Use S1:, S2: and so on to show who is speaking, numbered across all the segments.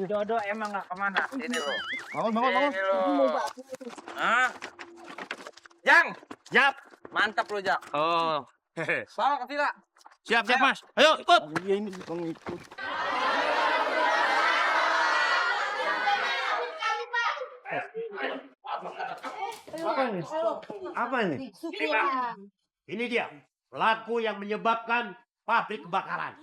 S1: Dodo emang nggak kemana? Sini lo.
S2: Bangun, bangun, bangun.
S1: Sini lo. Hah? Jang!
S2: Siap.
S1: Mantap lo, Jang.
S2: Oh.
S1: Bawa ke villa.
S2: Siap, siap, Mas. Ayo, ikut.
S3: Iya ini bukan ikut.
S2: Apa ini? Apa ini? Ini dia, pelaku yang menyebabkan pabrik kebakaran.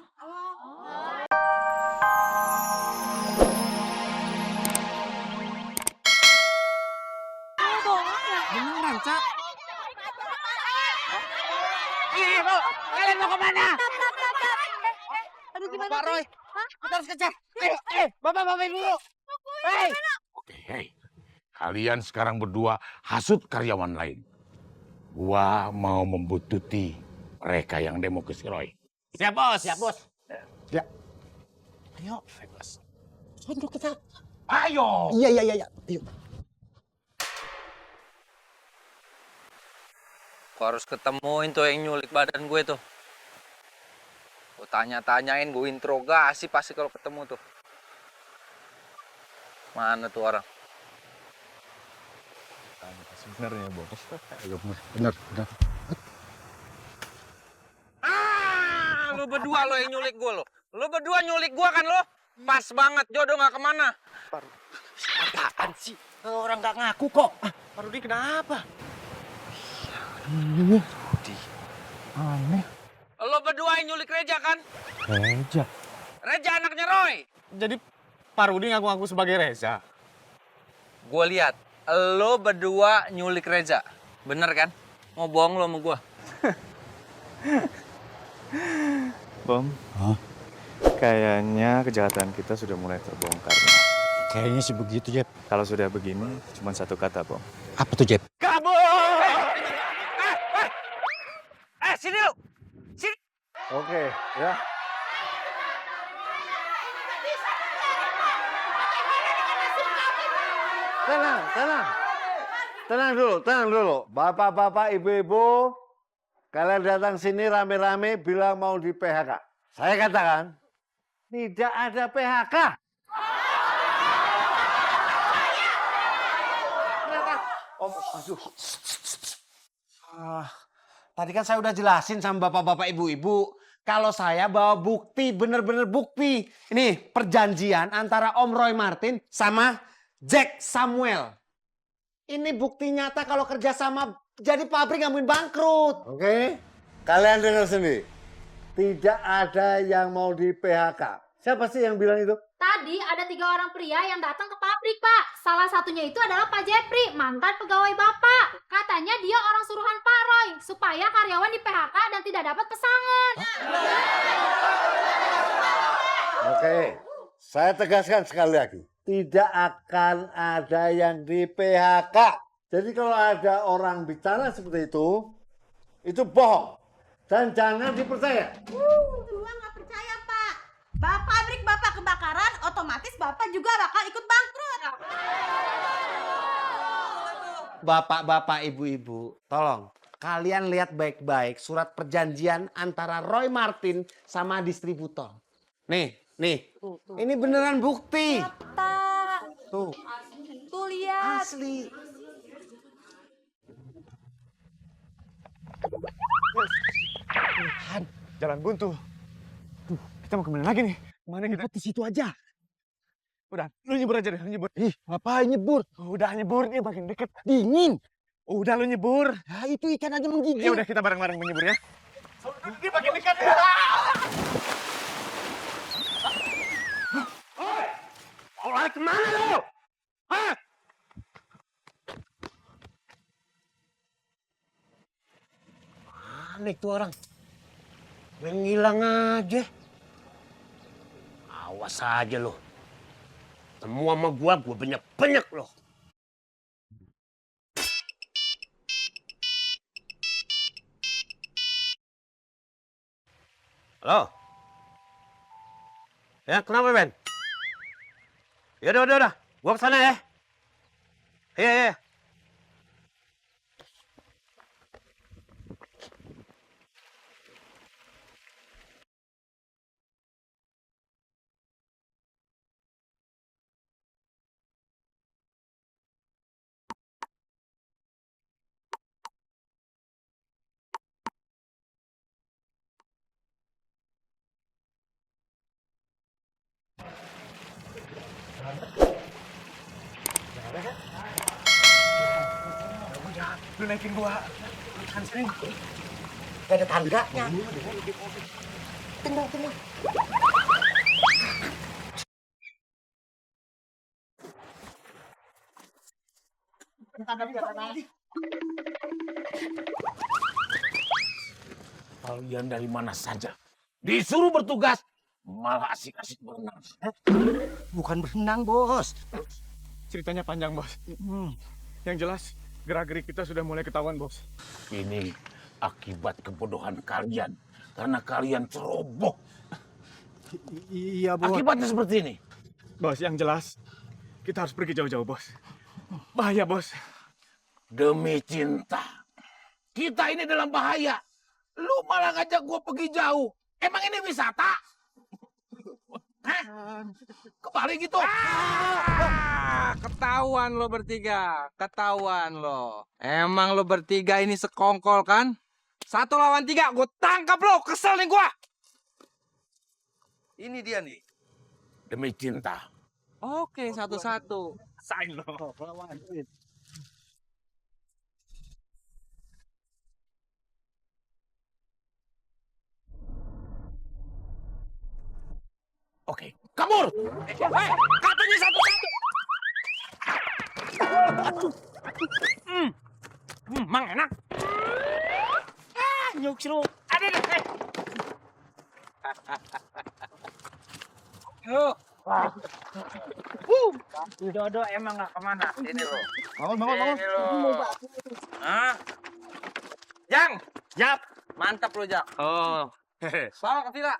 S3: Beneran, Cak.
S1: Kalian mau kemana?
S4: Aduh gimana?
S1: Pak Roy, kita harus kejar. Bapak ibu. Hei.
S5: Oke, hei. Kalian sekarang berdua hasut karyawan lain. Gua mau membuntuti mereka yang demo ke si Roy.
S2: Siap, Bos. Siap, Bos.
S5: Ya.
S3: Ayo,
S5: Bebas.
S3: tunduk kita.
S5: Ayo!
S3: Iya. Ayo.
S1: Gue harus ketemuin tuh yang nyulik badan gue tuh. Gue tanya-tanyain, gue interogasi pasti kalau ketemu tuh. Mana tuh orang?
S3: Sebenarnya, Bos.
S5: Bener.
S1: Lu berdua lo yang nyulik gue lo. Lu berdua nyulik gue kan lo? Pas banget, jodoh nggak kemana.
S3: Apaan sih? Orang nggak ngaku kok. Pak Rudi kenapa? Aneh.
S1: Lo berdua yang nyulik Reja kan?
S3: Reja.
S1: Reja anaknya Roy.
S3: Jadi Pak Rudi ngaku-ngaku sebagai Reza.
S1: Gue lihat, lo berdua nyulik Reja. Bener kan? Mau bohong lo sama gue?
S6: Bom, kayaknya kejahatan kita sudah mulai terbongkar.
S2: Kayaknya sih begitu, Jeb.
S6: Kalau sudah begini, cuma satu kata, Bom.
S2: Apa tuh, Jeb?
S3: Kabur!
S1: Sini lo. Sini.
S2: Oke, ya.
S7: Tenang dulu. Bapak-bapak, ibu-ibu, kalian datang sini rame-rame bilang mau di PHK. Saya katakan, tidak ada PHK. Aduh. Tadi kan saya udah jelasin sama bapak-bapak, ibu-ibu. Kalau saya bawa bukti, bener-bener bukti. Ini perjanjian antara Om Roy Martin sama Jack Samuel. Ini bukti nyata kalau kerjasama jadi pabrik nggak mungkin bangkrut. Oke, kalian dengar sendiri. Tidak ada yang mau di PHK. Siapa sih yang bilang itu?
S4: Tadi ada 3 orang pria yang datang ke pabrik, Pak. Salah satunya itu adalah Pak Jepri, mantan pegawai Bapak. Katanya dia orang suruhan Pak Roy, supaya karyawan di PHK dan tidak dapat pesangon.
S7: Oke, saya tegaskan sekali lagi. Tidak akan ada yang di PHK. Jadi kalau ada orang bicara seperti itu bohong. Dan jangan dipercaya.
S8: Semua nggak percaya, Pak. Pabrik Bapak kebakaran, otomatis Bapak juga bakal ikut bangkrut.
S7: Bapak-bapak, ibu-ibu, tolong. Kalian lihat baik-baik surat perjanjian antara Roy Martin sama distributor. Nih. Ini beneran bukti. Tuh.
S8: Tuh lihat.
S7: Asli.
S6: Jalan buntu. Duh, kita mau kemana lagi nih? Kemana kita?
S3: Di situ aja.
S6: Udah, lu nyebur aja deh, lu nyebur.
S3: Ih, ngapain nyebur?
S6: Udah nyebur, ini makin deket.
S3: Dingin.
S6: Udah lu nyebur.
S3: Ya, itu ikan aja menggigit.
S6: Ya udah kita bareng-bareng menyebur ya. Ini makin dekat.
S2: Mau lari kemana lo? Hah? Aneh tuh orang. Menghilang aja. Awas aja lo. Semua sama gua banyak-banyak lo. Halo? Ya, kenapa, Ben? Ya udah. Gua kesana ya. Iya.
S6: Lu naikin gua.
S3: Gak ada tangganya. Tenang.
S5: Kalian dari mana saja? Disuruh bertugas, malah asik-asik berenang.
S3: Bukan berenang, Bos.
S6: Ceritanya panjang, Bos. Yang jelas, gerak-gerik kita sudah mulai ketahuan, Bos.
S5: Ini akibat kebodohan kalian. Karena kalian ceroboh.
S3: Iya, Bos.
S5: Akibatnya seperti ini.
S6: Bos, yang jelas, kita harus pergi jauh-jauh, Bos. Bahaya, Bos.
S5: Demi cinta. Kita ini dalam bahaya. Lu malah ngajak gua pergi jauh. Emang ini wisata? Hah? Kembali gitu.
S1: Ketahuan lo bertiga, ketahuan lo. Emang lo bertiga ini sekongkol kan? 1 lawan 3, gue tangkap lo, kesel nih gue. Ini dia nih.
S5: Demi cinta.
S1: Oke, satu-satu.
S6: Sain lo.
S5: Oke, kabur.
S1: Katanya satu-satu. Mang enak.
S3: Nyuk seru.
S1: Ada deh. Yo. Dodo emang nggak kemana? Sini lo.
S3: Bangun.
S1: Sini lo. Hah? Jang.
S3: Siap.
S1: Mantap lo, Jang.
S3: Oh.
S1: Soal ke Villa.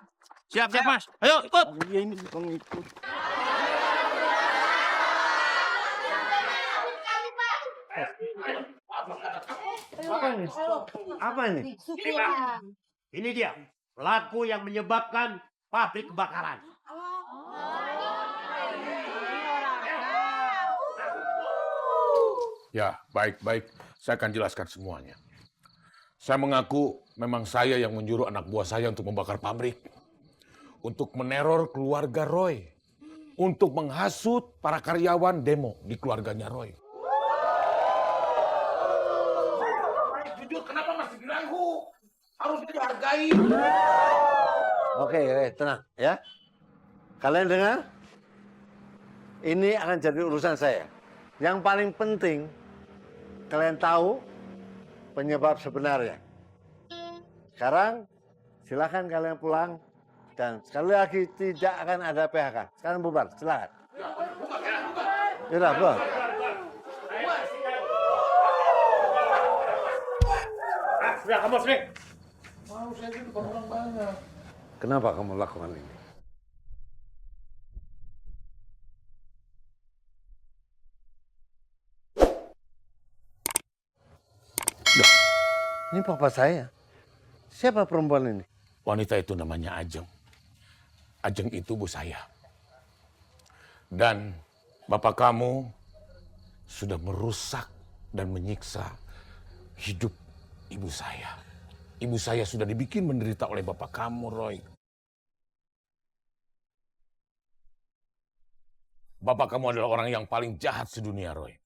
S3: Siap, Mas. Ayo, ikut. Iya, ini ikut.
S2: Apa ini? Ini dia, pelaku yang menyebabkan pabrik kebakaran.
S5: Ya, baik. Saya akan jelaskan semuanya. Saya mengaku memang saya yang menyuruh anak buah saya untuk membakar pabrik. Untuk meneror keluarga Roy. Untuk menghasut para karyawan demo di keluarganya Roy. Jujur, kenapa masih diganggu? Harusnya dihargai.
S2: Oke, tenang ya. Kalian dengar? Ini akan jadi urusan saya. Yang paling penting, kalian tahu penyebab sebenarnya. Sekarang, silakan kalian pulang. Dan sekali lagi tidak akan ada PHK. Sekarang bubar, silakan. Yaudah, bubar.
S6: Sudah, kamu sini.
S2: Kenapa kamu lakukan ini? Loh, ini papa saya. Siapa perempuan ini?
S5: Wanita itu namanya Ajeng. Ajeng itu ibu saya. Dan bapak kamu sudah merusak dan menyiksa hidup ibu saya. Ibu saya sudah dibikin menderita oleh bapak kamu, Roy. Bapak kamu adalah orang yang paling jahat sedunia, Roy.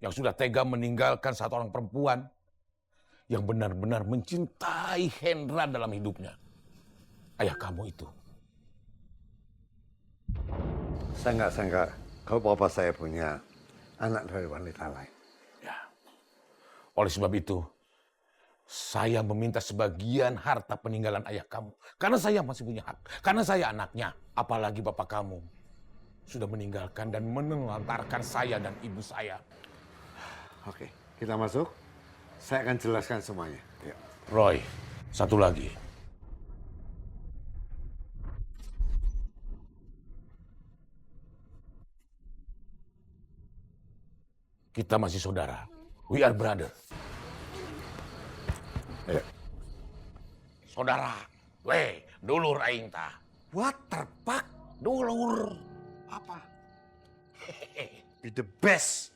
S5: Yang sudah tega meninggalkan satu orang perempuan yang benar-benar mencintai Hendra dalam hidupnya. Ayah kamu itu.
S2: Saya nggak sangka kalau papa saya punya anak dari wanita lain.
S5: Ya. Oleh sebab itu, saya meminta sebagian harta peninggalan ayah kamu. Karena saya masih punya hak. Karena saya anaknya. Apalagi bapak kamu sudah meninggalkan dan menelantarkan saya dan ibu saya.
S2: Oke, kita masuk. Saya akan jelaskan semuanya. Yuk.
S5: Roy, satu lagi. Kita masih saudara. We are brother.
S2: Ayo.
S5: Saudara. Weh, dulur aing tah.
S7: What the fuck?
S5: Dulur.
S7: Apa? Be the best.